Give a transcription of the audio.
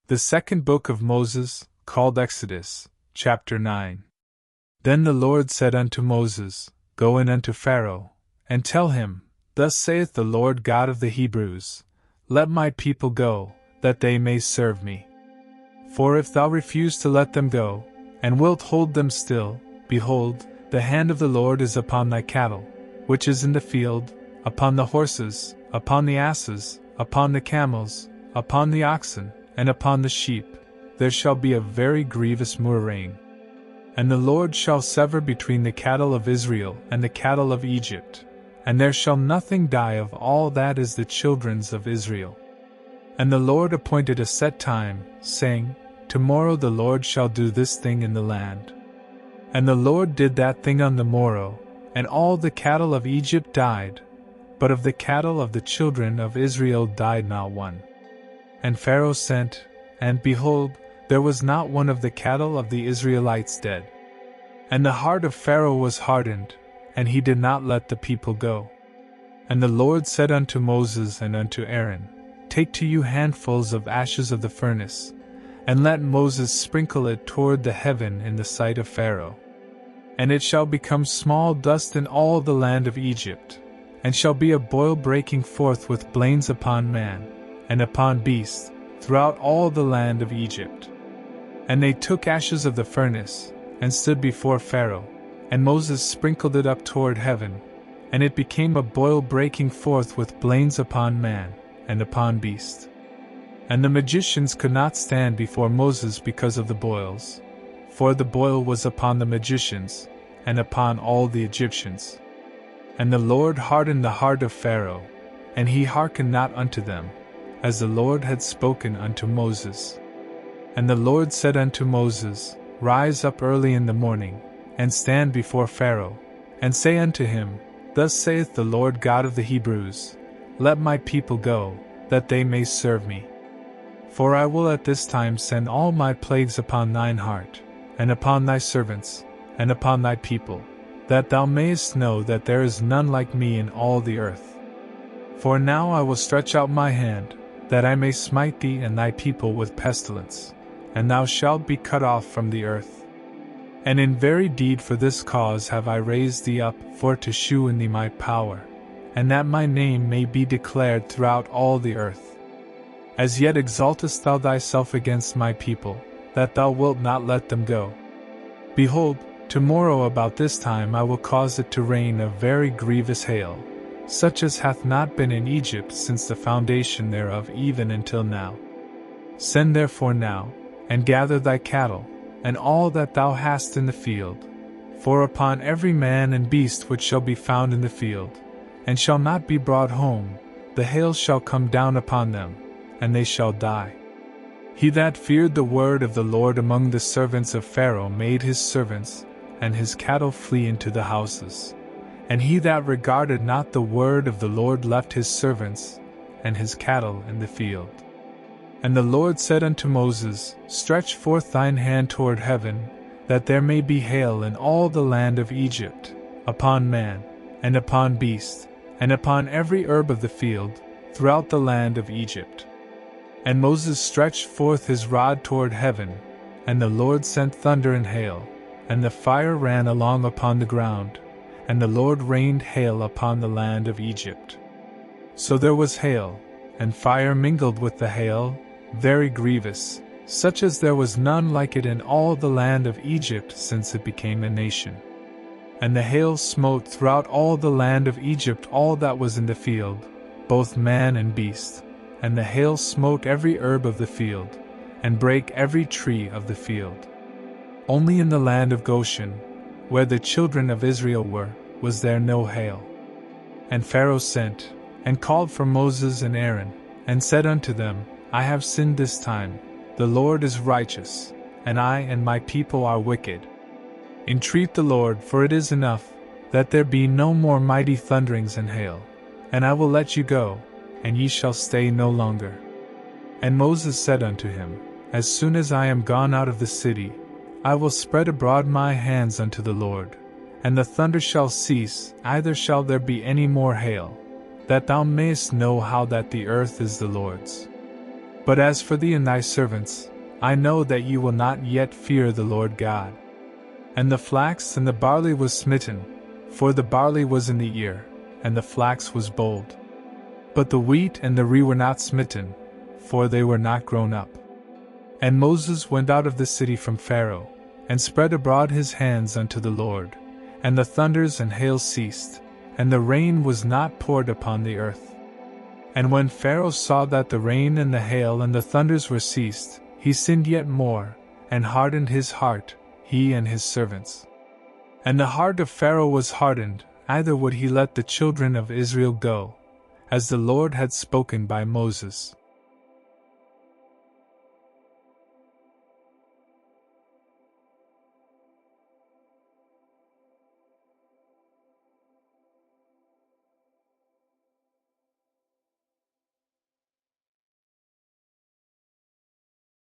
The second book of Moses, called Exodus, chapter 9. Then the Lord said unto Moses, Go in unto Pharaoh, and tell him, Thus saith the Lord God of the Hebrews, Let my people go, that they may serve me. For if thou refuse to let them go, and wilt hold them still, behold, the hand of the Lord is upon thy cattle, which is in the field, upon the horses, upon the asses, upon the camels, upon the oxen, and upon the sheep. There shall be a very grievous murrain. And the Lord shall sever between the cattle of Israel and the cattle of Egypt, and there shall nothing die of all that is the children's of Israel. And the Lord appointed a set time, saying, Tomorrow the Lord shall do this thing in the land. And the Lord did that thing on the morrow, and all the cattle of Egypt died, but of the cattle of the children of Israel died not one. And Pharaoh sent, and behold, there was not one of the cattle of the Israelites dead. And the heart of Pharaoh was hardened, and he did not let the people go. And the Lord said unto Moses and unto Aaron, Take to you handfuls of ashes of the furnace, and let Moses sprinkle it toward the heaven in the sight of Pharaoh. And it shall become small dust in all the land of Egypt, and shall be a boil breaking forth with blains upon man, and upon beast, throughout all the land of Egypt. And they took ashes of the furnace, and stood before Pharaoh, and Moses sprinkled it up toward heaven, and it became a boil breaking forth with blains upon man, and upon beast. And the magicians could not stand before Moses because of the boils, for the boil was upon the magicians, and upon all the Egyptians. And the Lord hardened the heart of Pharaoh, and he hearkened not unto them, as the Lord had spoken unto Moses. And the Lord said unto Moses, Rise up early in the morning, and stand before Pharaoh, and say unto him, Thus saith the Lord God of the Hebrews, Let my people go, that they may serve me. For I will at this time send all my plagues upon thine heart, and upon thy servants, and upon thy people, that thou mayest know that there is none like me in all the earth. For now I will stretch out my hand, that I may smite thee and thy people with pestilence, and thou shalt be cut off from the earth. And in very deed for this cause have I raised thee up, for to shew in thee my power, and that my name may be declared throughout all the earth. As yet exaltest thou thyself against my people, that thou wilt not let them go. Behold, tomorrow about this time I will cause it to rain a very grievous hail, such as hath not been in Egypt since the foundation thereof even until now. Send therefore now, and gather thy cattle, and all that thou hast in the field, for upon every man and beast which shall be found in the field, and shall not be brought home, the hail shall come down upon them, and they shall die. He that feared the word of the Lord among the servants of Pharaoh made his servants and his cattle flee into the houses. And he that regarded not the word of the Lord left his servants and his cattle in the field. And the Lord said unto Moses, Stretch forth thine hand toward heaven, that there may be hail in all the land of Egypt, upon man, and upon beast, and upon every herb of the field, throughout the land of Egypt. And Moses stretched forth his rod toward heaven, and the Lord sent thunder and hail, and the fire ran along upon the ground, and the Lord rained hail upon the land of Egypt. So there was hail, and fire mingled with the hail, very grievous, such as there was none like it in all the land of Egypt since it became a nation. And the hail smote throughout all the land of Egypt all that was in the field, both man and beast, and the hail smote every herb of the field, and brake every tree of the field. Only in the land of Goshen, where the children of Israel were, was there no hail. And Pharaoh sent, and called for Moses and Aaron, and said unto them, I have sinned this time, the Lord is righteous, and I and my people are wicked. Entreat the Lord, for it is enough, that there be no more mighty thunderings and hail, and I will let you go, and ye shall stay no longer. And Moses said unto him, As soon as I am gone out of the city, I will spread abroad my hands unto the Lord, and the thunder shall cease, neither shall there be any more hail, that thou mayest know how that the earth is the Lord's. But as for thee and thy servants, I know that ye will not yet fear the Lord God. And the flax and the barley was smitten, for the barley was in the ear, and the flax was bold. But the wheat and the rye were not smitten, for they were not grown up. And Moses went out of the city from Pharaoh, and spread abroad his hands unto the Lord, and the thunders and hail ceased, and the rain was not poured upon the earth. And when Pharaoh saw that the rain and the hail and the thunders were ceased, he sinned yet more, and hardened his heart, he and his servants. And the heart of Pharaoh was hardened, neither would he let the children of Israel go, as the Lord had spoken by Moses.